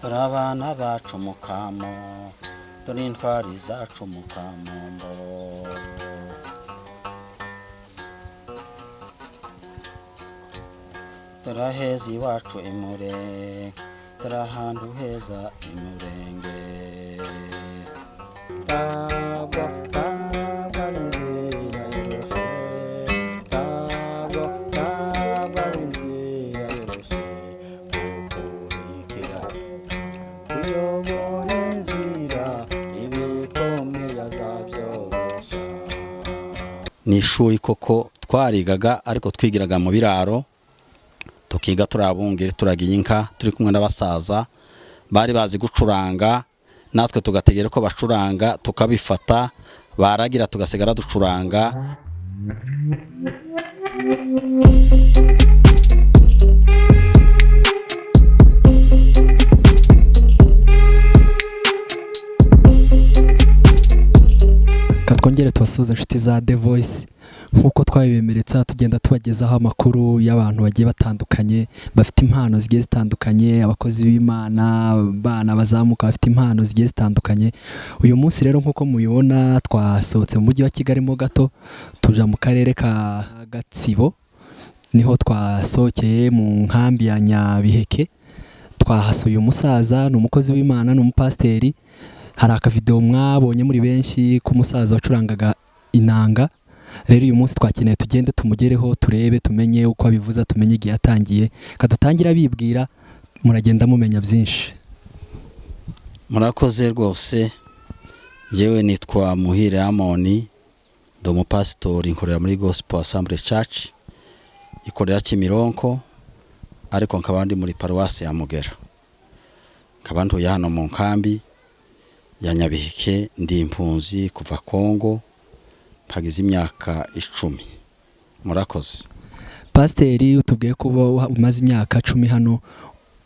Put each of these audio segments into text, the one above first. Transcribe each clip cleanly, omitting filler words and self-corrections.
dore abana bacu mu kamo, dore intwari zacu mu kamombo. Dore aheza iwacu imure, dore ahantu heza imurenge. Ni ishuri koko twarigaga ariko twigiraga mu biraro, tukiga turabungire turagiye inka turi kumwe n'abasaza bari bazi gucuranga, natwe tugategera ko bacuranga tukabifata, baragira tugasigara ducuranga. Twongere tubasuhuze inshuti za The Voice, nk'uko twabibemeretsa tugenda tubagezaho amakuru y'abantu bagiye batandukanye bafite impano zigiye zitandukanye, abakozi b'Imana, abana bazamuka bafite impano zigiye zitandukanye. Uyu munsi rero nk'uko mubibona twasohotse mu mujyi wa Kigali mo gato, tuja mu karere ka Gatsibo, niho twasohokeye mu nkambi ya Nyabiheke. Twahasuye umusaza, ni umukozi w'Imana, ni umupasiteri. Hari akavideo mwabonye muri benshi k'umusaza wacurangaga inanga. Rero uyu munsi twakeneye tugende tumugereho, turebe, tumenye uko abivuza, tumenye igihe yatangiye. Kadutangira bibwira, muragenda mumenya byinshi. Murakoze rwose. Jewe nitwa Muhire Amoni, ndi umupasitori, nkorera muri Gospel Assembly Church ikorera Kimironko, ariko nkaba ndi muri paruwasi ya Mugera. Nkaba ntuye hano mu nkambi ya Nyabiheke, ndi impunzi kuva Kongo, mpagize imyaka 10. Murakoze. Pasiteri, utubwiye ko umaze imyaka 10 hano,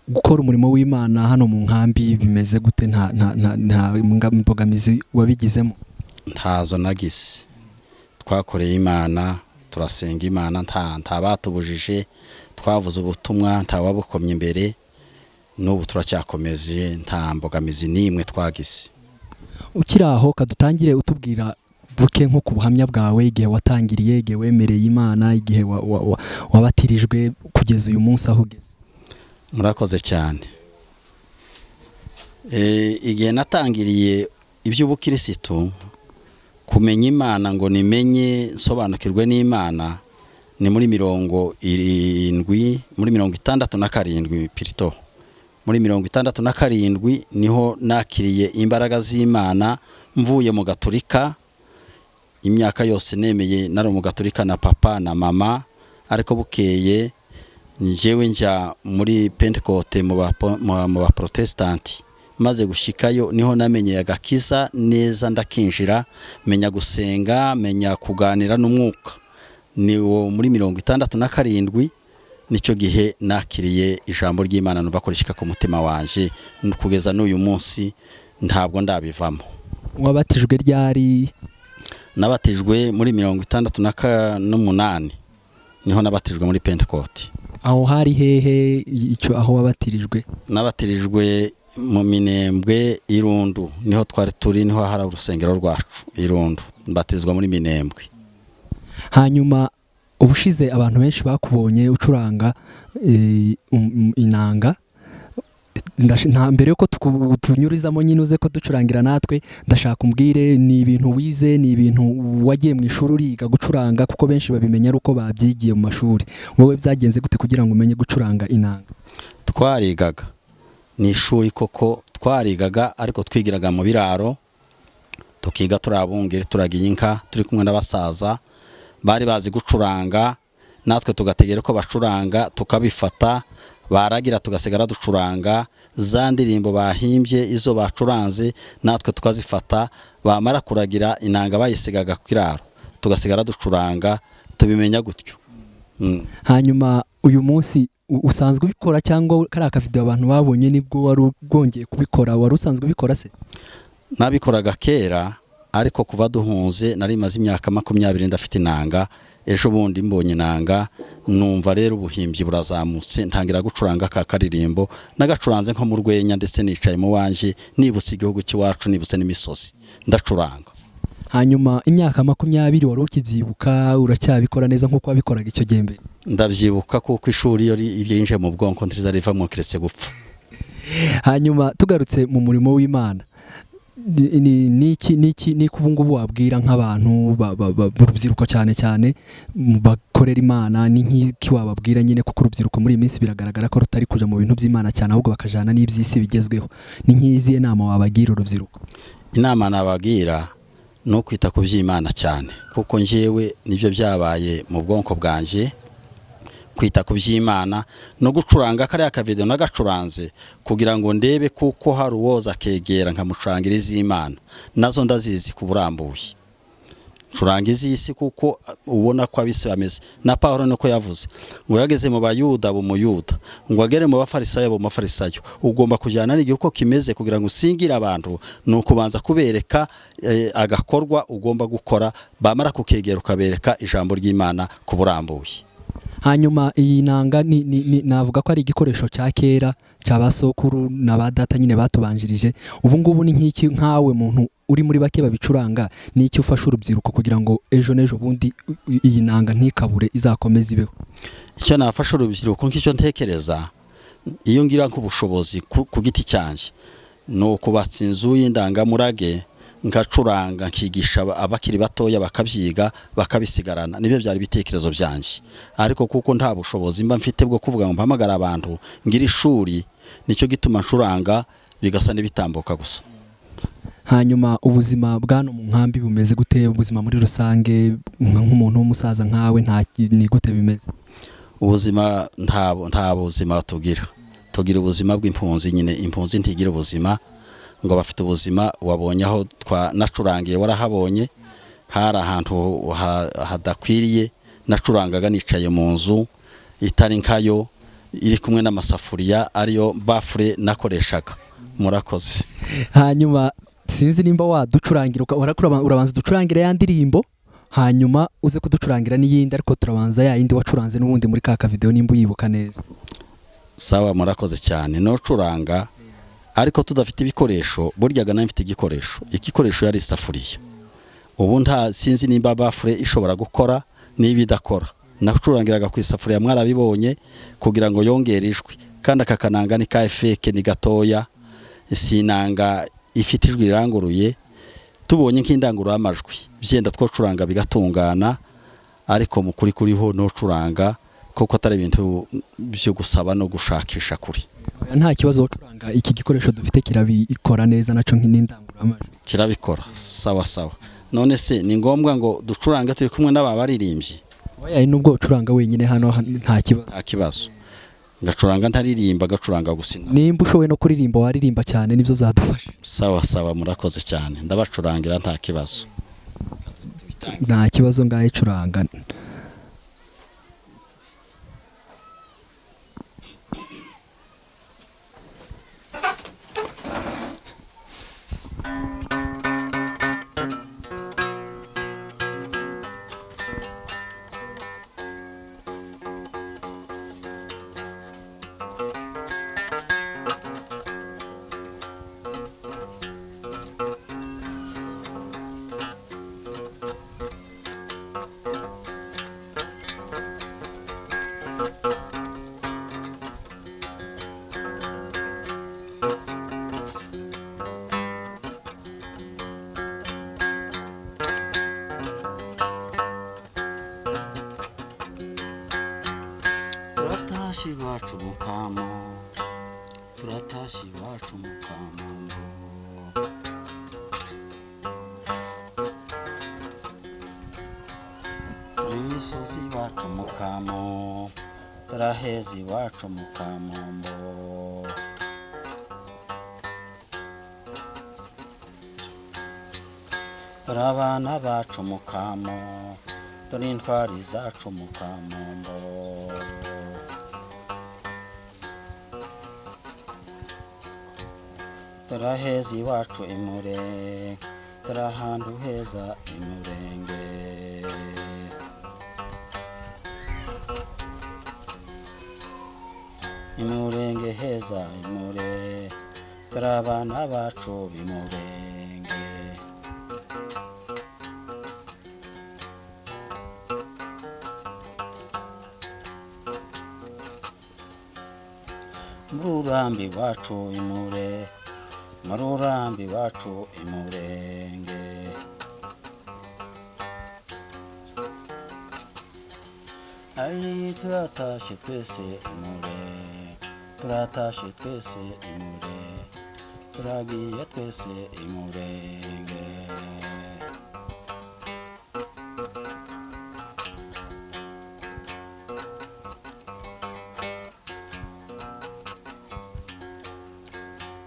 gukora umurimo w'Imana hano mu nkambi bimeze gute? Nta mbogamizi wabigizemo? Ntazo nagize. Twakoreye Imana, turasenga Imana, nta batubujije, twavuze ubutumwa, nta wabukomye imbere, n'ubu turacyakomeje, nta mbogamizi n'imwe twagize. Ukiraho kadutangire utubwira buke nko ku buhamya bwawe, igihe watangiriye, igihe wemereye Imana, igihe wabatirijwe kugeza uyu munsi aho ugeze. Murakoze cyane. Igihe natangiriye iby'ubukirisitu, kumenya Imana ngo nimenye nsobanukirwe n'Imana, ni muri 67 pirito. Muri 67 niho nakiriye imbaraga z'Imana mvuye mu Gatolika. Imyaka yose nemeye nari mu Gatolika na papa na mama, ariko bukeye njewe njya muri Pentecote mu ba Protestanti. Maze gushikayo niho namenye agakiza neza, ndakinjira, menya gusenga, menya kuganira n'umwuka. Niwo muri 67 nicyo gihe nakiriye ijambo ry'Imana, numva ko rishika ku mutima wanje, kugeza n'uyu munsi ntabwo ndabivamo. Wabatijwe ryari? Nabatijwe muri 68 niho nabatijwe muri Pentecote. Aho hari hehe icyo aho wabatirijwe? Nabatirijwe mu Minembwe Irundu, niho twari turi, niho hari urusengero rwacu Irundu. Mbatizwa muri Minembwe. Hanyuma ubushize abantu benshi bakubonye ucuranga inanga, mbere yuko tunyurizamo nyine uze ko ducurangira natwe, ndashaka umbwire ni ibintu wize, ni ibintu wagiye mu ishuri uriga gucuranga, kuko benshi babimenya uko babyigiye mu mashuri. Wowe byagenze gute kugira ngo umenye gucuranga inanga? Twarigaga, ni ishuri koko twarigaga ariko twigiraga mu biraro, tukiga turabungire turagiye inka turi kumwe n'abasaza bari bazi gucuranga, natwe tugategera ko bacuranga tukabifata, baragira tugasigara ducuranga. Za ndirimbo bahimbye izo bacuranze natwe tukazifata, bamara kuragira inanga bayisigaga ku kiraro tugasigara ducuranga, tubimenya gutyo. Hanyuma uyu munsi usanzwe ubikora cyangwa kari akavideo abantu babonye nibwo wari ugongeye kubikora? Wari usanzwe ubikora se? Nabikoraga kera, ariko kuva duhunze nari maze imyaka 20 ndafite inanga. Ejo bundi mbonye inanga numva rero ubuhimbyi burazamutse ntangira gucuranga ka karirimbo nagacuranze nko mu rwenya ndetse nicaye mu wanje nibutse igihugu cy'iwacu nibutse n'imisozi ndacuranga. hanyuma imyaka 20 wari ukibyibuka uracyabikora neza nkuko wabikoraga icyo gihe mbere? Ndabyibuka kuko ishuri iyo ryinje mu bwonko ntiriza rivamo kiretse gupfa. hanyuma tugarutse mu murimo w'Imana, ni kubungubu wabwira nk'abantu b'urubyiruko cyane cyane bakorera Imana, ni nk'iki wababwira nyine kuko urubyiruko muri iyi minsi biragaragara ko rutari kuja mu bintu by'Imana cyane ahubwo bakajana n'iby'isi bigezweho, ni nk'izi nama wabagira urubyiruko? Inama nabagira no kwita ku by'Imana cyane kuko njewe nibyo byabaye mu bwonko bwanje, kwita ku by'Imana no gucuranga kariya kavideo nagacuranze kugira ngo ndebe kuko hari uwoza kegera nkamucurangira iz'Imana nazo ndazizi ku burambuye. Curanga iz'isi kuko ubona ko abisi bameze na Paulo niko yavuze ngo yageze mu bayuda b'umuyuda ngo agere mu bafarisayo b'umufarisayo, ugomba kujyana n'igihugu kimeze kugira ngo usingira abantu nuko banza kubereka agakorwa ugomba gukora, bamara kukegera ukabereka ijambo ry'Imana ku burambuye. hanyuma iyi nanga navuga ko ari igikoresho cya kera cy'abasokuru n'abadata nyine batubanjirije, ubu ngubu ni nk'iki nkawe muntu uri muri bake babicuranga, ni iki ufasha urubyiruko kugira ngo ejo n'ejo bundi iyi nanga ntikabure izakomeze ibeho? Icyo nafasha urubyiruko nk'icyo ntekereza iyo ngira nk'ubushobozi ku giti cyanje no kubatsa inzu y'indangamurage ngacuranga nkigisha abakiri batoya bakabyiga bakabisigarana, nibyo byari bitekerezo byanje. Ariko kuko nta bushobozi mba mfite bwo kuvuga ngo mpamagara abantu ngira ishuri, nicyo gituma ncuranga bigasa n'ibitambuka gusa. hanyuma ubuzima bwano mu nkambi bumeze gute? Ubuzima muri rusange nk'umuntu w'umusaza nkawe ni gute bimeze? Ubuzima nta buzima tugira ubuzima bw'impunzi nyine. Impunzi ntigira ubuzima ngo bafite ubuzima. Wabonye aho nacurangiye warahabonye, hari ahantu hadakwiriye nacurangaga nicaye mu nzu itari nkayo iri kumwe n'amasafuriya ariyo bafure nakoreshaga. Murakoze. hanyuma sinzi nimba waducurangira urabanza uducurangira ya ndirimbo hanyuma uze kuducurangira n'iyindi, ariko turabanza ya yindi wacuranze n'ubundi muri ka video nimba uyibuka neza. Sawa, murakoze cyane. No curanga ariko tudafite ibikoresho, buryaga nayo mfite igikoresho yari isafuriya. Ubu nta sinzi nimba bafure ishobora gukora niba idakora. Nacurangira ku isafuriya mwarabibonye kugira ngo yongere ijwi, kandi aka kananga ni ka feke ni gatoya, sinanga ifite ijwi riranguruye. Tubonye nk'indangurura amajwi byenda twocuranga bigatungana, ariko mu kuri kuriho no curanga kuko atari ibintu byo gusaba no gushakisha kuri. Nta kibazo wacuranga, iki gikoresho dufite kirabikora neza naco nk'indangurura amajwi kirabikora. Sawa. None se ni ngombwa ngo ducuranga turi kumwe n'ababaririmbyi? Oya, nubwo ucuranga wenyine hano nta kibazo. Ngacuranga ntaririmba, gacuranga gusina. Nimba ushoboye no kuririmba waririmba cyane nibyo byadufasha. Sawa, murakoze cyane. Ndabacurangira nta kibazo. Nta kibazo ngaye curanga. Turatashi wacu mukamambo turimisozi wacu mukamo turahezi wacu mukamambo turabana bacu mukamo turintwari zacu mukamambo turahezi wacu imure turahantu heza imurenge imurenge heza imure dore abana bacu b'imurenge mururambi wacu imure mururambi wacu imurenge ayi turatashe twese imure turatashe twese imure turagiye twese imurenge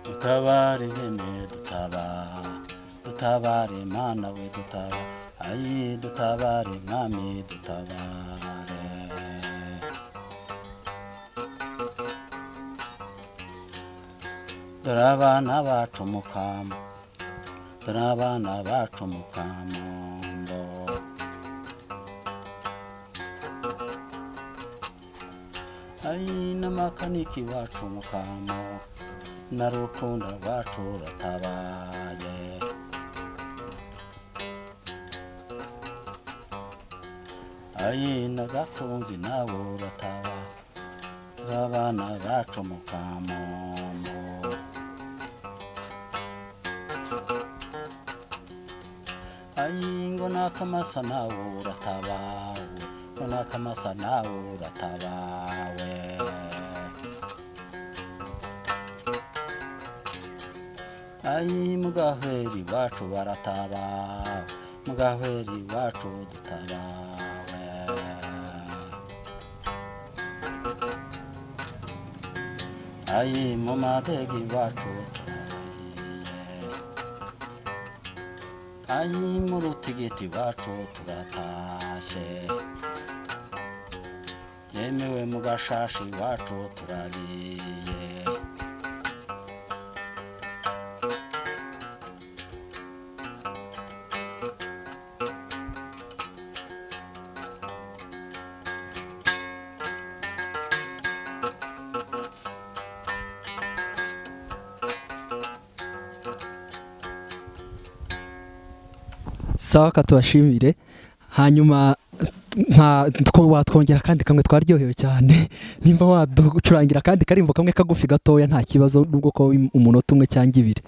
dutabare bene dutabare mana we dutabare ayi dutabare mwami dutabare dore abana bacu mukamo dore abana bacu mukamondo ayi n'amakaniki wacu mukamo na rukunda rwacu ratabaye ayi nagakunzi nawe urataba turi abana bacu mukamondo ayi ngo nakamasa nawe uratabawe ngo nakamasa nawe uratabawe ayi mugahweri wacu baratabawe mugahweri wacu dutabawe ayi mu madegi wacu turahiye ayi mu rutigiti wacu turatashe yemewe mu gashashi wacu turagiye sawa katubashimire hanyuma watwongera kandi kamwe twaryohewe cyane nimba waducurangira kandi karimbo kamwe kagufi gatoya nta kibazo nubwo ko umunota umwe cyangwa ibiri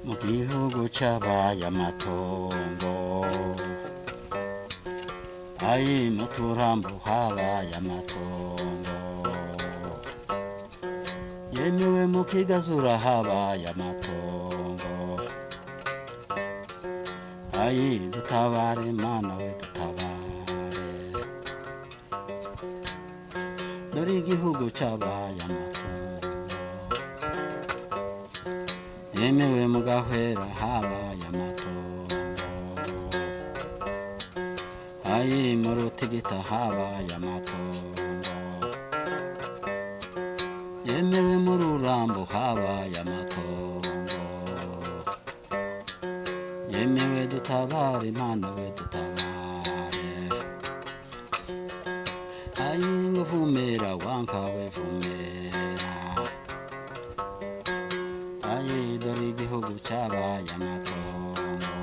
mu gihugu cyabaye amatongo ayi mu turambo habaye amatongo yemewe mu kigazura habaye amatongo ayi dutabare mana we dutabare dore igihugu cyabaye amatongo yemewe mu gahwera habaye amatongo ayi mu rutigita habaye amatongo yemewe mu rurambo habaye amatongo yemewe dutabare imana we dutabare ayi ngo vumera wanka we vumera ayi dore igihugu cyabaye amatongo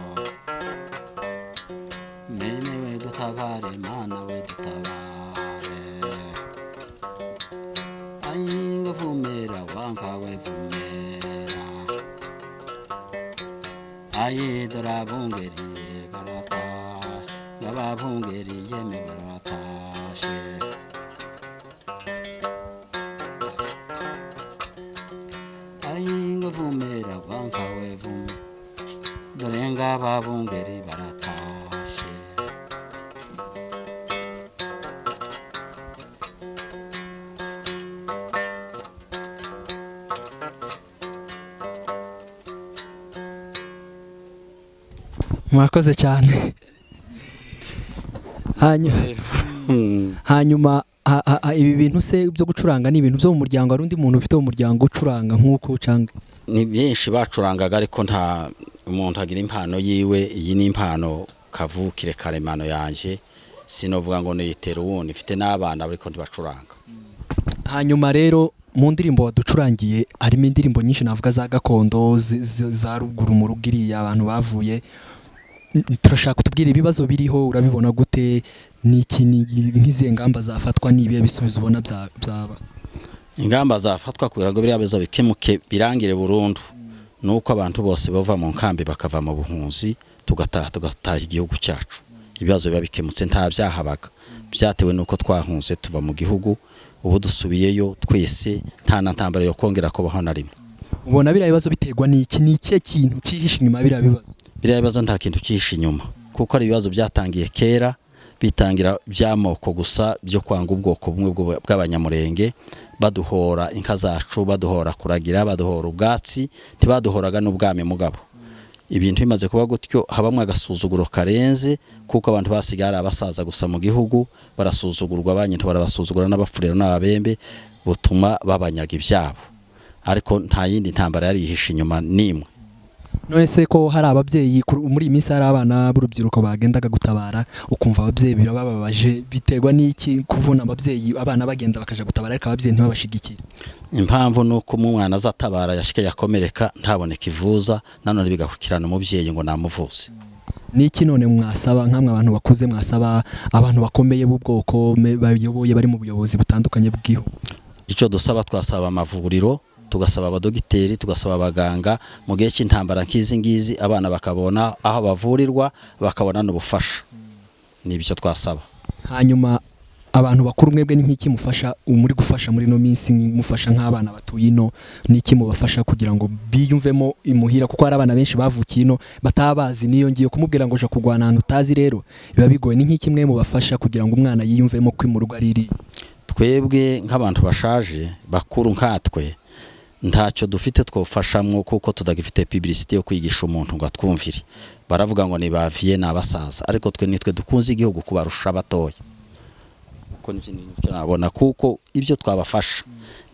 mene we dutabare mana we dutabare ayi ngo vumera wanka we vumera ayi dore abungeri baratashe ngababungeri yeme baratashe ayi ngo vumera wanka we vume dore ngababungeri baratashe mwakoze cyane hanyuma ibi bintu se byo gucuranga ni ibintu byo mu muryango, hari undi muntu ufite mu muryango ucuranga nk'uko ucanga? ni benshi bacurangaga ariko nta umuntu agira impano yiwe. Iyi ni impano kavukire karemano yanjye, sinovuga ngo niyitera uwundi, mfite n'abana ariko ntibacuranga. Hanyuma rero mu ndirimbo waducurangiye harimo indirimbo nyinshi navuga za gakondo za ruguru mu rugo iriya abantu bavuye. Turashaka kutubwira ibibazo biriho, urabibona gute? Nk'izihe ngamba zafatwa, n'ibihe bisubizo ubona byaba? Ingamba zafatwa kugira ngo biriya bibazo bikemuke birangire burundu nuko abantu bose bava mu nkambi bakava mu buhunzi, tugataha igihugu cyacu. Ibibazo biba bikemutse, nta byahabaga byatewe nuko twahunze tuva mu gihugu. Ubu dusubiyeyo twese, nta ntambara yo kongera kubaho na rimwe. Ubona biriya bibazo biterwa n'iki? Ni ikihe kintu cyihishe inyuma biriya bibazo? Biriya bibazo nta kintu cyihishe inyuma, kuko ari ibibazo byatangiye kera, bitangira by'amoko gusa, byo kwanga ubwoko bumwe bw'abanyamurenge, baduhora inka zacu, baduhora kuragira, baduhora ubwatsi, ntibaduhoraga n'ubwami mugabo. Ibintu bimaze kuba gutyo, habamwe agasuzuguro karenze, kuko abantu basigara abasaza gusa mu gihugu, barasuzugurwa, abanyento barabasuzugura, n'abafurero n'ababembe, butuma babanyaga ibyabo. Ariko nta yindi ntambara yari yihishe inyuma nimwe. None se ko hari ababyeyi muri iyi minsi, hari abana b'urubyiruko bagendaga gutabara, ukumva ababyeyi birababaje, biterwa n'iki kubona abana bagenda bakaja gutabara ariko ababyeyi ntibabashigikire? Impamvu nuko umwana azatabara yashike yakomereka ntaboneka ivuza, nanone bigakurikirana umubyeyi ngo namuvuze. Niki none mwasaba nk'amwe abantu bakuze, mwasaba abantu bakomeye b'ubwoko bayoboye, bari mu buyobozi butandukanye bw'igihugu? Icyo dusaba, twasaba amavuriro, tugasaba abadogiteri, tugasaba abaganga, mu gihe cy'intambara nk'izi ngizi abana bakabona aho bavurirwa, bakabona n'ubufasha. Nibyo twasaba. Hanyuma abantu bakuru mwebwe ni nk'iki mufasha muri gufasha muri no minsi, mufasha nk'abana batuye ino, niki mubafasha kugira ngo biyumvemo imuhira? Kuko hari abana benshi bavukiye ino batabazi, niyo ngiye kumubwira ngo je kugwana ahantu utazi, rero biba bigoye. Ni nk'iki mwe mubafasha kugira ngo umwana yiyumvemo ko mu rugo ari? Twebwe nk'abantu bashaje bakuru nkatwe, ntacyo dufite twofashamwo, kuko tudagifite publicity yo kwigisha umuntu ngo atwumvire. Baravuga ngo ni baviye n'abasaza, ariko twe nitwe dukunze igihugu kubarusha abatoya. Uko nivyo nabona, kuko ibyo twabafasha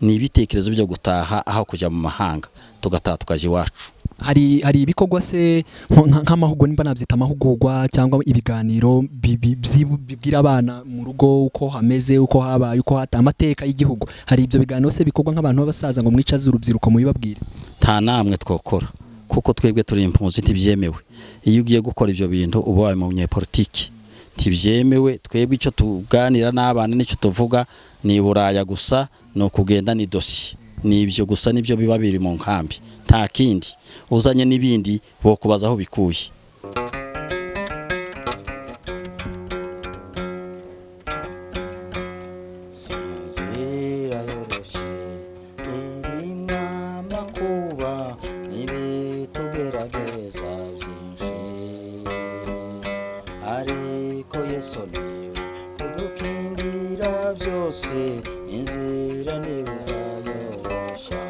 ni ibitekerezo byo gutaha aho kujya mu mahanga, tugataha tukaje iwacu. Hari ibikorwa se nk'amahugurwa, nimba nabyita amahugurwa cyangwa ibiganiro bibwira abana mu rugo uko hameze, uko habaye, uko hata amateka y'igihugu? Hari ibyo biganiro se bikorwa nk'abantu b'abasaza ngo mwicaze urubyiruko mubibabwire? Nta namwe twokora, kuko twebwe turi impunzi, ntibyemewe. Iyo ugiye gukora ibyo bintu uba wabaye mu munyepolitiki, ntibyemewe. Twebwe icyo tuganira n'abana n'icyo tuvuga ni buraya gusa, no kugenda ni dossier, nibyo gusa, nibyo biba biri mu nkambi, nta kindi. Uzanye n'ibindi bo kubaza aho bikuye. Sinzira yoroshe irimo amakuba, n'ibitugerageza byinshi, ariko Yesu niwe udukingira byose, inzira niwe uzayorosha.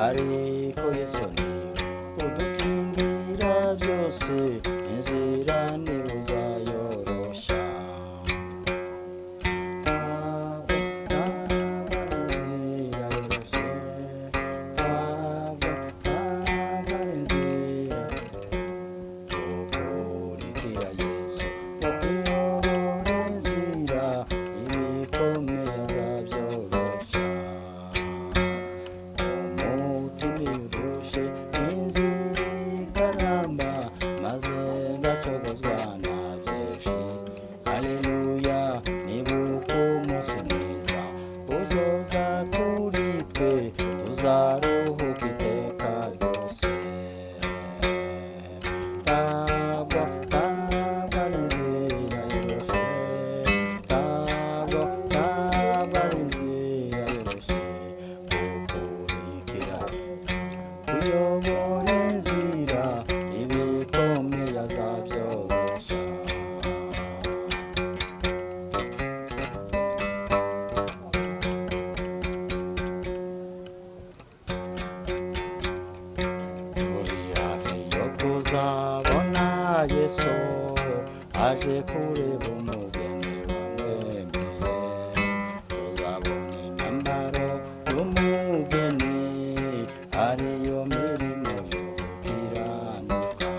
Ariko Yesu niwe udukingira byose, inzira niwe uzayorosha. yesu aje kureba umugeni wamwemeye tuzabona imyambaro y'umugeni ariyo mirimo yo gukiranuka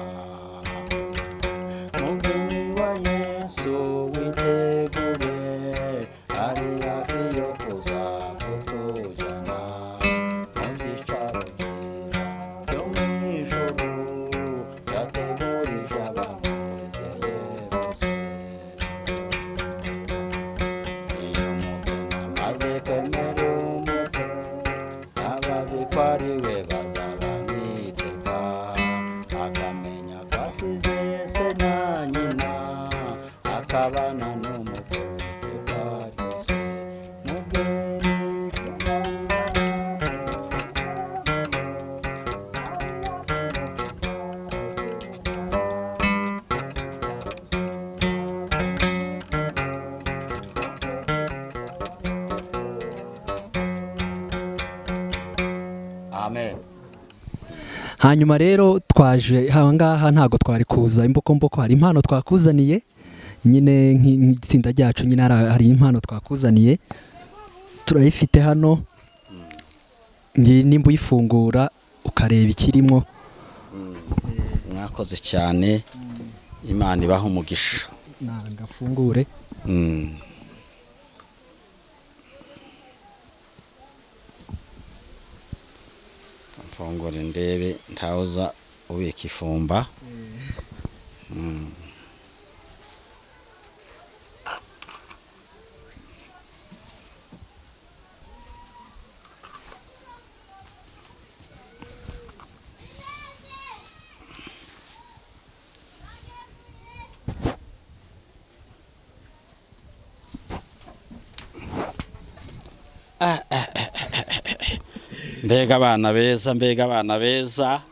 mugeni wa yesu witegure ari hafi yo kuza kutujyana mu byicaro byiza byo mu ijuru yategurije abamwizeye bose iyo umugeni amaze kwemera umukwe abazi ko ari we bazabamwitega akamenya ko asize se na nyina akabana n'umukwe w'iteka ryose mugeni amen. hanyuma rero twaje ahangaha ntabwo twari kuza imbokomboko, hari impano twakuzaniye nyine nk'itsinda ryacu, nyine hari impano twakuzaniye turayifite hano, nimba uyifungura ukareba ikirimo. mwakoze cyane, imana ibaha umugisha. Nagafungure. mfungure ndebe ntawuza ubika ifumba. mbega abana beza, mbega abana beza,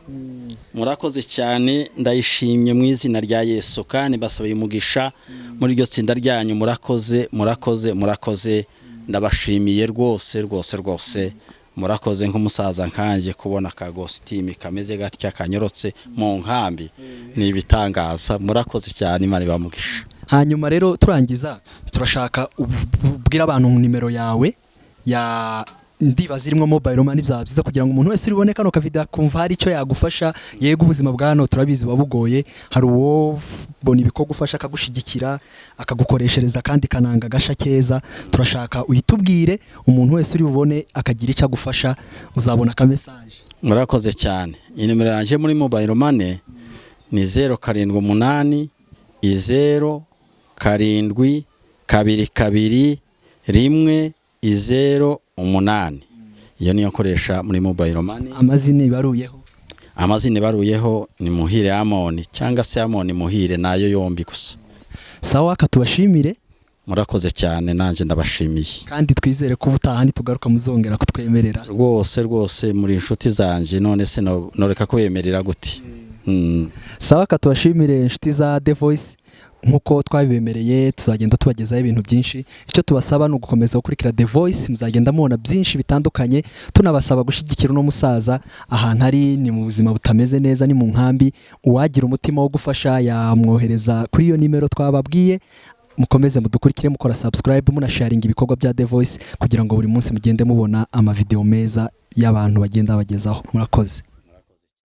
murakoze cyane, ndayishimye mu izina rya Yesu kandi mbasabiye umugisha muri iryo tsinda ryanyu. Murakoze, murakoze, murakoze, ndabashimiye rwose rwose rwose. Murakoze nk'umusaza nkanjye kubona akagositimi kameze gatya kanyorotse mu nkambi, ni ibitangaza. Murakoze cyane, imana ibamugisha. Hanyuma rero turangiza turashaka ubwira abantu nimero yawe ya ndibaza irimo mobile money, byaba byiza kugira ngo umuntu wese uribone kano kavideo akumva hari icyo yagufasha. Yego ubuzima bwa hano turabizi babugoye, hari uwo bona ibiko gufasha akagushigikira akagukoreshereza kandi kananga gasha keza. Turashaka uyitubwire umuntu wese uri bubone akagira icyo agufasha, uzabona ka message. Murakoze cyane. Inimero yanje muri mobile money ni 078 0 7 2 1 0 iyo niyo nkoresha muri mobile money. Amazina ibaruyeho, amazina ibaruyeho ni Muhire Amoni cyangwa se Amoni Muhire, nayo yombi gusa. Sawa, katubashimire. Murakoze cyane, nanje ndabashimiye kandi twizere ko ubutaha tugaruka muzongera kutwemerera. Rwose rwose muri inshuti zanje, none se noreka kubemerera gute? Sawa, katubashimire inshuti za The Voice. Nkuko twabibemereye tuzagenda tubagezaho ibintu byinshi. Icyo tubasaba ni ugukomeza gukurikira The Voice, muzagenda mubona byinshi bitandukanye. Tunabasaba gushigikira uno musaza ahantu ari ni mu buzima butameze neza, ni mu nkambi. Uwagira umutima wo gufasha yamwohereza kuri iyo nimero twababwiye. Mukomeze mudukurikire, mukora subscribe, munasharinga ibikorwa bya The Voice kugira ngo buri munsi mugende mubona ama video meza y'abantu bagenda bagezaho. Murakoze.